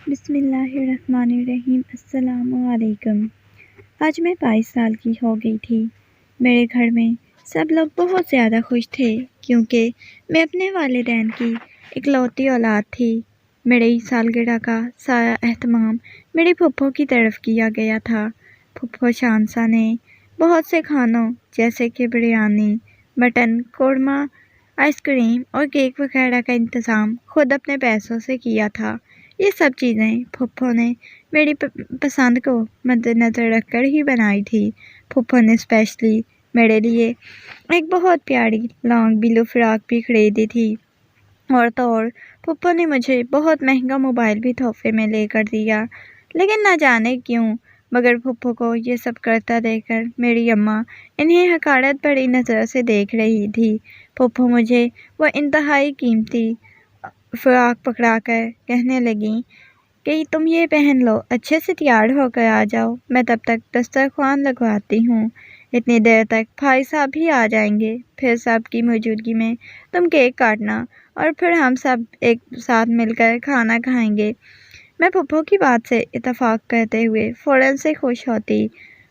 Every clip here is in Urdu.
بسم اللہ الرحمن الرحیم۔ السلام علیکم۔ آج میں 22 سال کی ہو گئی تھی۔ میرے گھر میں سب لوگ بہت زیادہ خوش تھے کیونکہ میں اپنے والدین کی اکلوتی اولاد تھی۔ میرے سالگرہ کا سارا اہتمام میری پھپھو کی طرف کیا گیا تھا۔ پھپھو شانسا نے بہت سے کھانوں جیسے کہ biryani, mutton korma, ice cream اور کیک وغیرہ کا انتظام خود اپنے پیسوں سے کیا تھا۔ یہ سب چیزیں پھپھو نے میری پسند کو مد نظر رکھ کر ہی بنائی تھی۔ پھپھو نے اسپیشلی میرے لیے ایک بہت پیاری لانگ بلو فراک بھی خریدی تھی، اور تو اور پھپھو نے مجھے بہت مہنگا موبائل بھی تحفے میں لے کر دیا۔ لیکن نہ جانے کیوں مگر پھپھو کو یہ سب کرتا دیکھ کر میری اماں انہیں حقارت بھری نظر سے دیکھ رہی تھی۔ پھپھو مجھے وہ انتہائی قیمتی فراک پکڑا کر کہنے لگیں کہ تم یہ پہن لو، اچھے سے تیار ہو کر آ جاؤ، میں تب تک دسترخوان لگواتی ہوں۔ اتنی دیر تک بھائی صاحب بھی آ جائیں گے، پھر سب کی موجودگی میں تم کیک کاٹنا اور پھر ہم سب ایک ساتھ مل کر کھانا کھائیں گے۔ میں پھپھو کی بات سے اتفاق کرتے ہوئے فوراً سے خوش ہوتی،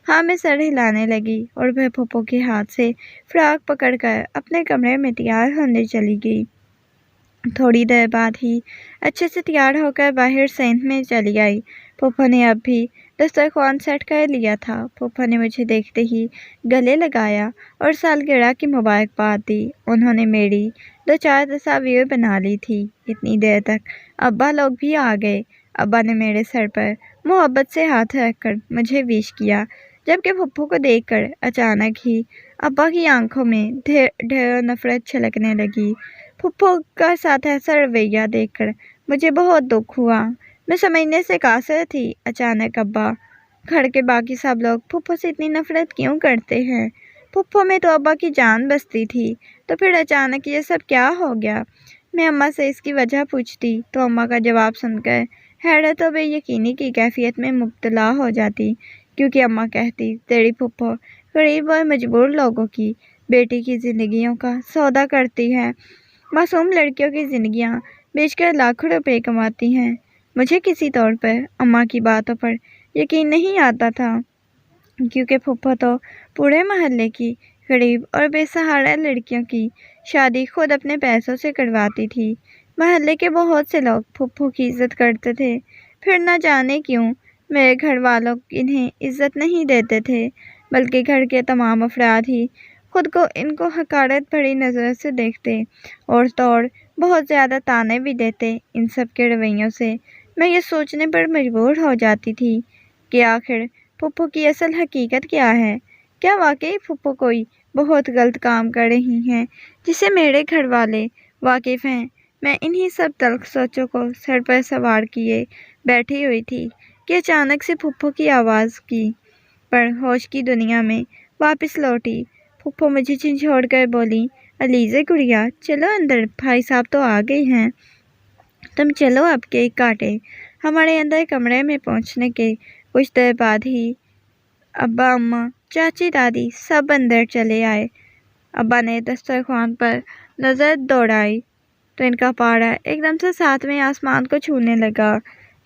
ہاں میں سر ہلانے لگی اور پھر پھپھو کے ہاتھ سے فراک پکڑ کر اپنے کمرے میں تیار ہونے چلی گئی۔ تھوڑی دیر بعد ہی اچھے سے تیار ہو کر باہر سینٹ میں چلی آئی۔ پھپھو نے اب بھی دسترخوان سیٹ کر لیا تھا۔ پھپھو نے مجھے دیکھتے ہی گلے لگایا اور سالگرہ کی مبارکباد دی۔ انہوں نے میری 2-4 تصاویر بنا لی تھی۔ اتنی دیر تک ابا لوگ بھی آ گئے۔ ابا نے میرے سر پر محبت سے ہاتھ رکھ کر مجھے وش کیا، جبکہ پھپھو کو دیکھ کر اچانک ہی ابا کی آنکھوں میں ڈھیروں نفرت چھلکنے لگی۔ پھپھو کا ساتھ ایسا رویہ دیکھ کر مجھے بہت دکھ ہوا۔ میں سمجھنے سے قاصر تھی۔ اچانک ابا، گھر کے باقی سب لوگ پھپھو سے اتنی نفرت کیوں کرتے ہیں؟ پھپھو میں تو ابا کی جان بستی تھی، تو پھر اچانک یہ سب کیا ہو گیا؟ میں اماں سے اس کی وجہ پوچھتی تو اماں کا جواب سن کر حیرت و بے یقینی کی کیفیت میں مبتلا ہو جاتی، کیونکہ اماں کہتی تیری پھپھو غریب اور مجبور لوگوں کی بیٹی کی زندگیوں کا سودا کرتی ہے، معصوم لڑکیوں کی زندگیاں بیچ کر لاکھوں روپے کماتی ہیں۔ مجھے کسی طور پر اماں کی باتوں پر یقین نہیں آتا تھا، کیونکہ پھپھو تو پورے محلے کی غریب اور بے سہارا لڑکیوں کی شادی خود اپنے پیسوں سے کرواتی تھی۔ محلے کے بہت سے لوگ پھپھو کی عزت کرتے تھے، پھر نہ جانے کیوں میرے گھر والوں انہیں عزت نہیں دیتے تھے، بلکہ گھر کے تمام افراد ہی خود کو ان کو حقارت بھری نظر سے دیکھتے، اور تو اور بہت زیادہ طعنے بھی دیتے۔ ان سب کے رویوں سے میں یہ سوچنے پر مجبور ہو جاتی تھی کہ آخر پھپھو کی اصل حقیقت کیا ہے؟ کیا واقعی پھپھو کوئی بہت غلط کام کر رہی ہیں جسے میرے گھر والے واقف ہیں؟ میں انہی سب تلخ سوچوں کو سر پر سوار کیے بیٹھی ہوئی تھی کہ اچانک سے پھپھو کی آواز کی پر ہوش کی دنیا میں واپس لوٹی۔ پھپھو مجھے جھنجھوڑ کر بولی، علیزہ گڑیا چلو اندر، بھائی صاحب تو آ گئے ہیں، تم چلو اب کیک کاٹیں۔ ہمارے اندر کمرے میں پہنچنے کے کچھ دیر بعد ہی ابا، اماں، چاچی، دادی سب اندر چلے آئے۔ ابا نے دسترخوان پر نظر دوڑائی تو ان کا پارا ایک دم سے 7ویں آسمان کو چھونے لگا۔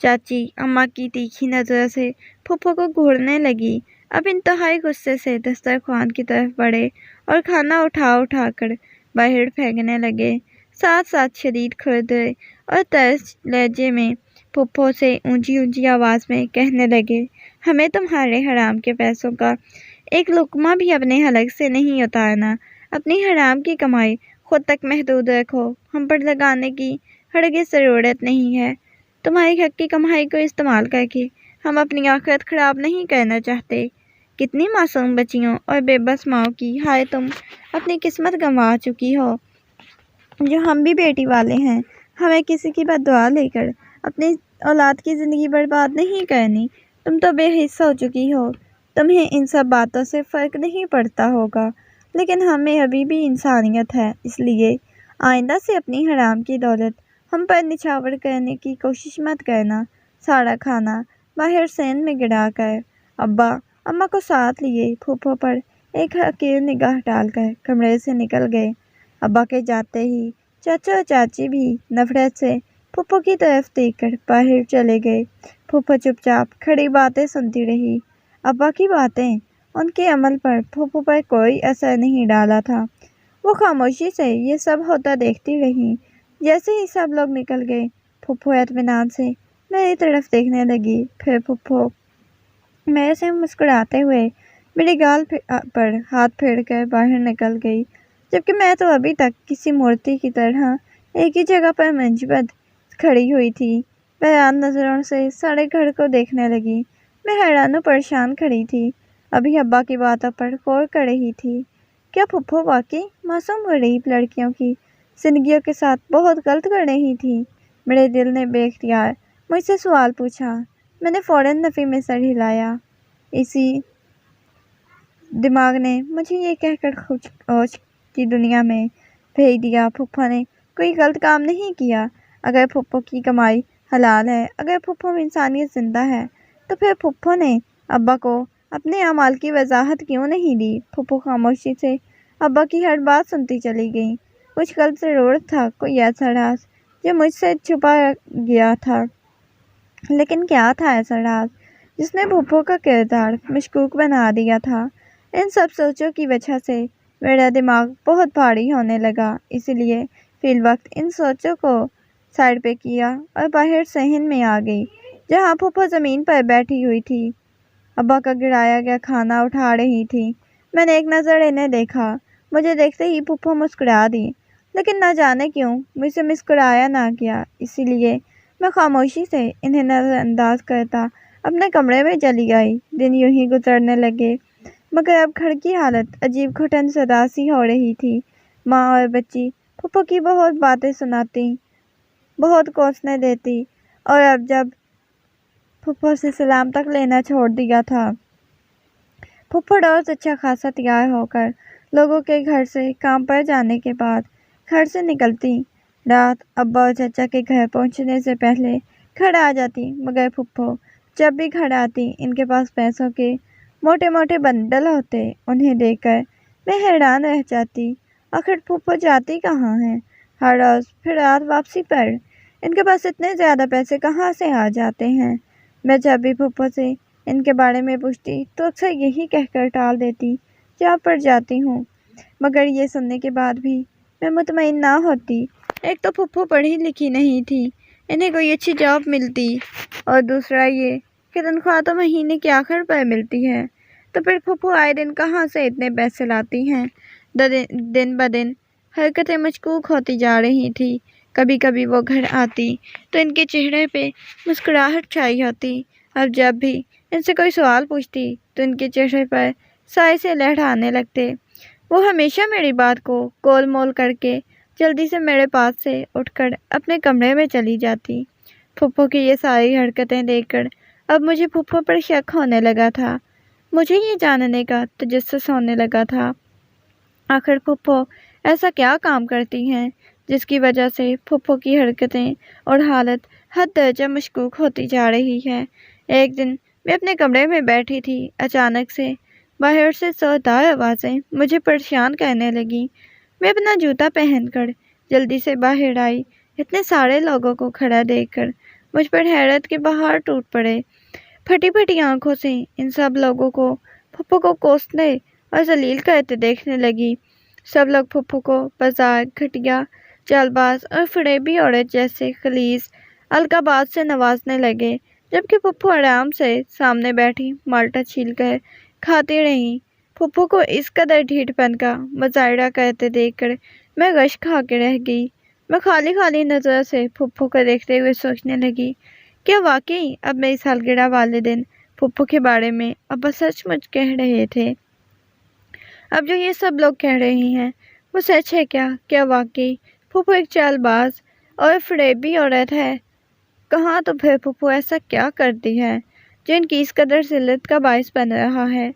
چاچی اماں کی تیکھی نظر سے پھپھو کو گھورنے لگی۔ اب انتہائی غصے سے دسترخوان کی طرف بڑھے اور کھانا اٹھا اٹھا کر باہر پھینکنے لگے، ساتھ ساتھ شدید کھردرے اور تیز لہجے میں پھپھو سے اونچی اونچی آواز میں کہنے لگے، ہمیں تمہارے حرام کے پیسوں کا ایک لقمہ بھی اپنے حلق سے نہیں اتارنا، اپنی حرام کی کمائی خود تک محدود رکھو، ہم پر لگانے کی ہرگز ضرورت نہیں ہے۔ تمہاری حق کی کمائی کو استعمال کر کے ہم اپنی آخرت خراب نہیں کرنا چاہتے۔ کتنی معصوم بچیوں اور بے بس ماؤں کی ہائے تم اپنی قسمت گنوا چکی ہو، جو ہم بھی بیٹی والے ہیں، ہمیں کسی کی بد دعا لے کر اپنی اولاد کی زندگی برباد نہیں کرنی۔ تم تو بے حس ہو چکی ہو، تمہیں ان سب باتوں سے فرق نہیں پڑتا ہوگا، لیکن ہمیں ابھی بھی انسانیت ہے، اس لیے آئندہ سے اپنی حرام کی دولت ہم پر نچھاور کرنے کی کوشش مت کرنا۔ سارا کھانا باہر سین میں گرا کر ابا اماں کو ساتھ لیے پھپھو پر ایک حقیر نگاہ ڈال کر کمرے سے نکل گئے۔ ابا کے جاتے ہی چاچا اور چاچی بھی نفرت سے پھپھو کی طرف دیکھ کر باہر چلے گئے۔ پھپھو چپ چاپ کھڑی باتیں سنتی رہی۔ ابا کی باتیں، ان کے عمل پر پھپھو پر کوئی اثر نہیں ڈالا تھا۔ وہ خاموشی سے یہ سب ہوتا دیکھتی رہی۔ جیسے ہی سب لوگ نکل گئے، پھپھو اطمینان سے میری طرف دیکھنے لگی۔ پھر پھپھو میرے سے مسکراتے ہوئے میری گال پر ہاتھ پھیر کر باہر نکل گئی، جبکہ میں تو ابھی تک کسی مورتی کی طرح ایک ہی جگہ پر منجمد کھڑی ہوئی تھی، حیران نظروں سے سارے گھر کو دیکھنے لگی۔ میں حیران و پریشان کھڑی تھی، ابھی ابا کی باتوں پر غور کر رہی تھی۔ کیا پھپھو واقعی معصوم غریب لڑکیوں کی زندگیوں کے ساتھ بہت غلط کر رہی تھی؟ میرے دل نے بے اختیار مجھ سے سوال پوچھا۔ میں نے فوراً نفی میں سر ہلایا۔ اسی دماغ نے مجھے یہ کہہ کر خوش کی دنیا میں بھیج دیا، پھپھو نے کوئی غلط کام نہیں کیا۔ اگر پھپھو کی کمائی حلال ہے، اگر پھپھو میں انسانیت زندہ ہے، تو پھر پھپھو نے ابا کو اپنے اعمال کی وضاحت کیوں نہیں دی؟ پھپھو خاموشی سے ابا کی ہر بات سنتی چلی گئی۔ کچھ غلط ضرور تھا، کوئی ایسا راز جو مجھ سے چھپا گیا تھا، لیکن کیا تھا ایسا راز جس نے پھپھو کا کردار مشکوک بنا دیا تھا؟ ان سب سوچوں کی وجہ سے میرا دماغ بہت بھاری ہونے لگا، اسی لیے فی الوقت ان سوچوں کو سائڈ پہ کیا اور باہر صحن میں آ گئی، جہاں پھپھو زمین پر بیٹھی ہوئی تھی، ابا کا گرایا گیا کھانا اٹھا رہی تھی۔ میں نے ایک نظر انہیں دیکھا، مجھے دیکھتے ہی پھپھو مسکرا دی، لیکن نہ جانے کیوں مجھ سے مسکرایا نہ کیا، اسی لیے میں خاموشی سے انہیں نظر انداز کرتا اپنے کمرے میں چلی گئی۔ دن یوں ہی گزرنے لگے، مگر اب گھر کی حالت عجیب گھٹن زدہ سی ہو رہی تھی۔ ماں اور بچی پھپھو کی بہت باتیں سناتی، بہت کوسنے دیتی، اور اب جب پھپھو سے سلام تک لینا چھوڑ دیا تھا، پھپھو روز اچھا خاصا تیار ہو کر لوگوں کے گھر سے کام پر جانے کے بعد گھر سے نکلتی، رات ابا اور چچا کے گھر پہنچنے سے پہلے گھر آ جاتی، مگر پھپھو جب بھی گھر آتی ان کے پاس پیسوں کے موٹے موٹے بنڈل ہوتے۔ انہیں دیکھ کر میں حیران رہ جاتی، آخر پھپھو جاتی کہاں ہیں ہر روز پھر رات واپسی پر؟ ان کے پاس اتنے زیادہ پیسے کہاں سے آ جاتے ہیں؟ میں جب بھی پھپھو سے ان کے بارے میں پوچھتی تو اکثر یہی کہہ کر ٹال دیتی، جاب پر جاتی ہوں، مگر یہ سننے کے بعد بھی میں مطمئن نہ ہوتی۔ ایک تو پھپھو پڑھی لکھی نہیں تھی، انہیں کوئی اچھی جاب ملتی، اور دوسرا یہ کہ تنخواہ تو مہینے کے آخر پر ملتی ہے، تو پھر پھپھو آئے دن کہاں سے اتنے پیسے لاتی ہیں؟ دن بدن حرکتیں مشکوک ہوتی جا رہی تھی۔ کبھی کبھی وہ گھر آتی تو ان کے چہرے پہ مسکراہٹ چھائی ہوتی، اب جب بھی ان سے کوئی سوال پوچھتی تو ان کے چہرے پر سائے سے لہرانے لگتے۔ وہ ہمیشہ میری بات کو گول مول کر کے جلدی سے میرے پاس سے اٹھ کر اپنے کمرے میں چلی جاتی۔ پھپھو کی یہ ساری حرکتیں دیکھ کر اب مجھے پھپھو پر شک ہونے لگا تھا، مجھے یہ جاننے کا تجسس ہونے لگا تھا، آخر پھپھو ایسا کیا کام کرتی ہیں جس کی وجہ سے پھپھو کی حرکتیں اور حالت حد درجہ مشکوک ہوتی جا رہی ہے۔ ایک دن میں اپنے کمرے میں بیٹھی تھی، اچانک سے باہر سے زوردار آوازیں مجھے پریشان کرنے لگیں۔ میں اپنا جوتا پہن کر جلدی سے باہر آئی، اتنے سارے لوگوں کو کھڑا دیکھ کر مجھ پر حیرت کے بہار ٹوٹ پڑے۔ پھٹی پھٹی آنکھوں سے ان سب لوگوں کو پھپھو کو کوسنے اور ذلیل کرتے دیکھنے لگی۔ سب لوگ پھپھو کو بازار، گھٹیا، چال باز اور فریبی عورت جیسے خلیص القابات سے نوازنے لگے، جبکہ پھپھو آرام سے سامنے بیٹھی مالٹا چھیل کر کھاتی رہی۔ پھپھو کو اس قدر ڈھیٹ پن کا مظاہرہ کرتے دیکھ کر میں غش کھا کے رہ گئی۔ میں خالی خالی نظروں سے پھپھو کو دیکھتے ہوئے سوچنے لگی، کیا واقعی اب میری سالگرہ والے دن پھپھو کے بارے میں ابا سچ مچ کہہ رہے تھے؟ اب جو یہ سب لوگ کہہ رہے ہیں وہ سچ ہے کیا؟ کیا واقعی پھپھو ایک چال باز اور فریبی عورت ہے؟ کہاں تو پھر پھپھو ایسا کیا کرتی ہے جو ان کی اس قدر ذلت کا باعث بن رہا ہے؟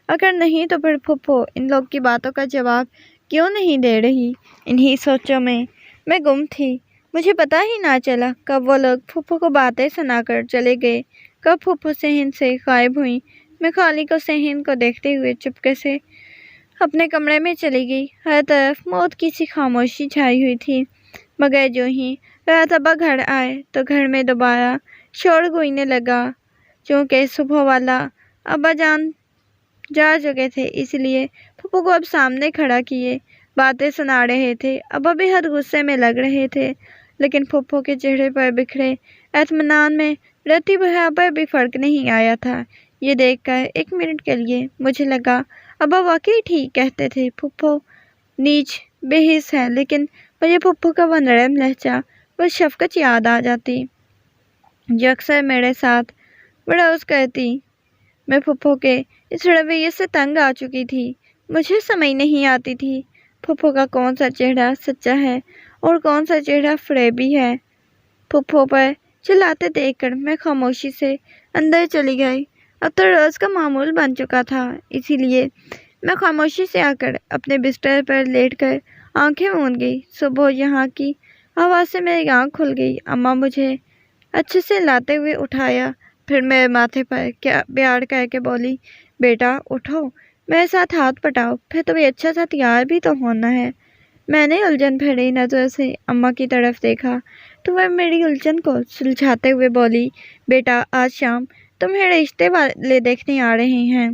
اگر نہیں تو پھر پھپھو ان لوگ کی باتوں کا جواب کیوں نہیں دے رہی؟ انہی سوچوں میں گم تھی، مجھے پتہ ہی نہ چلا کب وہ لوگ پھپھو کو باتیں سنا کر چلے گئے، کب پھپھو صحن سے غائب ہوئی۔ میں خالی کو صحن کو دیکھتے ہوئے چپکے سے اپنے کمرے میں چلی گئی۔ ہر طرف موت کی سی خاموشی چھائی ہوئی تھی، مگر جو ہی رات ابا گھر آئے تو گھر میں دوبارہ شور گونجنے لگا۔ چونکہ صبح والا ابا جان جا چکے تھے، اس لیے پھپھو کو اب سامنے کھڑا کیے باتیں سنا رہے تھے۔ ابا بے حد غصے میں لگ رہے تھے، لیکن پھپھو کے چہرے پر بکھرے اطمینان میں رتی بھر پر بھی فرق نہیں آیا تھا۔ یہ دیکھ کر ایک منٹ کے لیے مجھے لگا ابا واقعی ٹھیک کہتے تھے، پھپھو نیچ بے حس ہے، لیکن مجھے پھپھو کا وہ نرم لہجہ، وہ شفقت یاد آ جاتی جو اکثر میرے ساتھ بڑھوس کرتی۔ میں پھپھو کے اس رویے سے تنگ آ چکی تھی۔ مجھے سمجھ نہیں آتی تھی پھپھو کا کون سا چہرہ سچا ہے اور کون سا چہرہ فریبی ہے۔ پھپھو پر چلاتے دیکھ کر میں خاموشی سے اندر چلی گئی۔ اب تو روز کا معمول بن چکا تھا، اسی لیے میں خاموشی سے آ کر اپنے بستر پر لیٹ کر آنکھیں موند گئی۔ صبح یہاں کی آواز سے میری آنکھ کھل گئی۔ اماں مجھے اچھے سے لاتے ہوئے اٹھایا، پھر میرے ماتھے پر پیار کر کے بولی، بیٹا اٹھو، میرے ساتھ ہاتھ پٹاؤ، پھر تمہیں اچھا سا تیار بھی تو ہونا ہے۔ میں نے الجھن بھری نظر سے اماں کی طرف دیکھا تو وہ میری الجھن کو سلجھاتے ہوئے بولی، بیٹا آج شام تمہیں رشتے والے دیکھنے آ رہے ہیں۔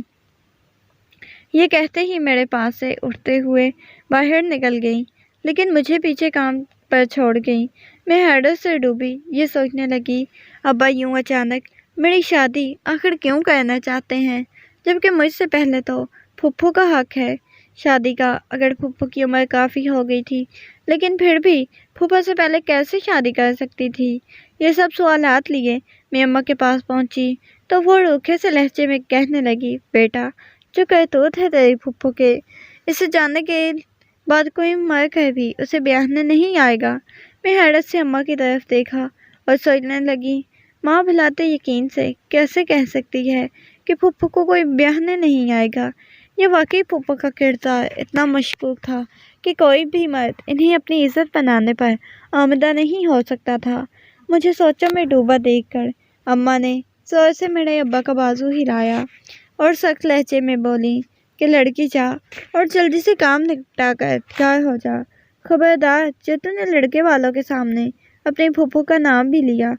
یہ کہتے ہی میرے پاس سے اٹھتے ہوئے باہر نکل گئی، لیکن مجھے پیچھے کام پر چھوڑ گئی۔ میں حیرت سے ڈوبی، یہ سوچنے لگی ابا یوں اچانک میری شادی آخر کیوں کرنا چاہتے ہیں، جبکہ مجھ سے پہلے تو پھپھو کا حق ہے شادی کا۔ اگر پھپھو کی عمر کافی ہو گئی تھی، لیکن پھر بھی پھپھو سے پہلے کیسے شادی کر سکتی تھی؟ یہ سب سوالات لیے میں اماں کے پاس پہنچی تو وہ روکھے سے لہجے میں کہنے لگی، بیٹا جو کرتوت ہے تیری پھپھو کے، اسے جاننے کے بعد کوئی مر کر بھی اسے بیاہنے نہیں آئے گا۔ میں حیرت سے اماں کی طرف دیکھا اور سوچنے لگی، ماں بھلاتے یقین سے کیسے کہہ سکتی ہے کہ پھپھو کو کوئی بیاہنے نہیں آئے گا؟ یہ واقعی پھپھو کا کردار اتنا مشکوک تھا کہ کوئی بھی مرد انہیں اپنی عزت بنانے پر آمادہ نہیں ہو سکتا تھا۔ مجھے سوچوں میں ڈوبا دیکھ کر اماں نے زور سے میرے ابا کا بازو ہلایا اور سخت لہجے میں بولی کہ لڑکی جا اور جلدی سے کام نپٹا کر تیار ہو جا۔ خبردار، جو تم نے لڑکے والوں کے سامنے اپنی پھپھو کا نام بھی لیا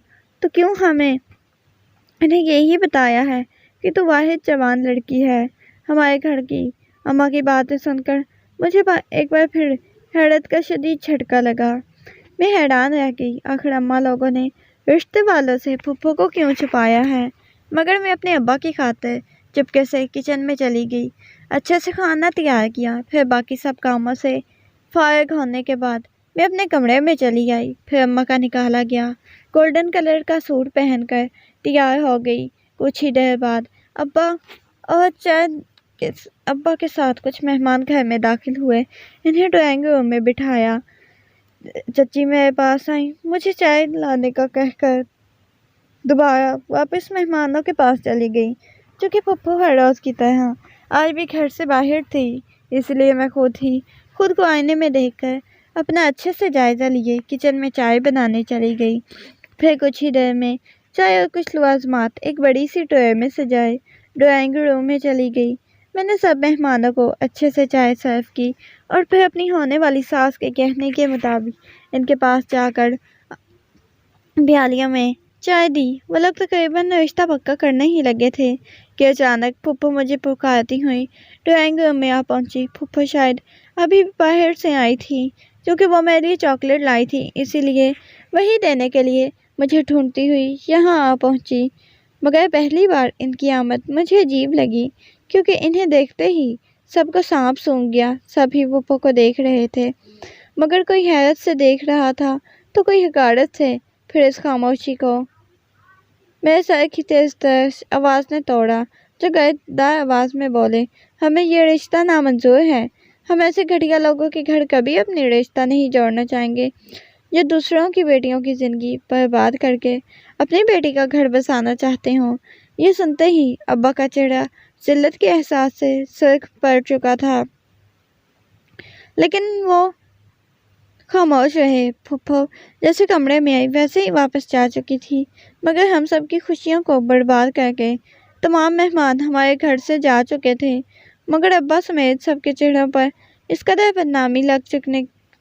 تو کیوں ہمیں انہیں یہی بتایا ہے کہ تو واحد جوان لڑکی ہے ہمارے گھر کی؟ اماں کی باتیں سن کر مجھے ایک بار پھر حیرت کا شدید جھٹکا لگا۔ میں حیران رہ گئی، آخر اماں لوگوں نے رشتے والوں سے پھپھو کو کیوں چھپایا ہے؟ مگر میں اپنے ابا کی خاطر چپکے سے کچن میں چلی گئی، اچھے سے کھانا تیار کیا، پھر باقی سب کاموں سے فارغ ہونے کے بعد میں اپنے کمرے میں چلی آئی۔ پھر اماں کا نکالا گیا گولڈن کلر کا سوٹ پہن کر تیار ہو گئی۔ کچھ ہی دیر بعد ابا کے ساتھ کچھ مہمان گھر میں داخل ہوئے، انہیں ڈرائنگ روم میں بٹھایا۔ چچی میرے پاس آئیں، مجھے چائے لانے کا کہہ کر دوبارہ واپس مہمانوں کے پاس چلی گئی۔ چونکہ پھپھو ہر روز کی طرح آج بھی گھر سے باہر تھی، اس لیے میں خود کو آئینے میں دیکھ کر اپنا اچھے سے جائزہ لیے کچن میں چائے بنانے چلی گئی۔ پھر کچھ ہی دیر میں چائے اور کچھ لوازمات ایک بڑی سی ٹرے میں سجائے ڈرائنگ روم میں چلی گئی۔ میں نے سب مہمانوں کو اچھے سے چائے سرو کی اور پھر اپنی ہونے والی ساس کے کہنے کے مطابق ان کے پاس جا کر پیالیوں میں چائے دی۔ وہ لوگ تقریباً رشتہ پکا کرنے ہی لگے تھے کہ اچانک پھپھو مجھے پکارتی ہوئی ڈرائنگ روم میں آ پہنچی۔ پھپھو شاید ابھی باہر سے آئی تھی، کیونکہ وہ میرے لیے چاکلیٹ لائی تھی، اسی لیے وہی دینے کے لیے مجھے ڈھونڈتی ہوئی یہاں آ پہنچی۔ مگر پہلی بار ان کی آمد مجھے عجیب لگی، کیونکہ انہیں دیکھتے ہی سب کو سانپ سونگھ گیا۔ سبھی پھپھو کو دیکھ رہے تھے، مگر کوئی حیرت سے دیکھ رہا تھا تو کوئی حقارت سے۔ پھر اس خاموشی کو میرے سر کی تیز ترش آواز نے توڑا، جو گرددار آواز میں بولے، ہمیں یہ رشتہ نامنظور ہے۔ ہم ایسے گھٹیا لوگوں کے گھر کبھی اپنی رشتہ نہیں جوڑنا چاہیں گے جو دوسروں کی بیٹیوں کی زندگی برباد کر کے اپنی بیٹی کا گھر بسانا چاہتے ہوں۔ یہ سنتے ہی ابا کا چہرہ ذلت کے احساس سے سرخ پڑ چکا تھا، لیکن وہ خاموش رہے۔ پھپھو جیسے کمرے میں آئی ویسے ہی واپس جا چکی تھی، مگر ہم سب کی خوشیوں کو برباد کر کے تمام مہمان ہمارے گھر سے جا چکے تھے۔ مگر ابا سمیت سب کے چہروں پر اس قدر بدنامی لگ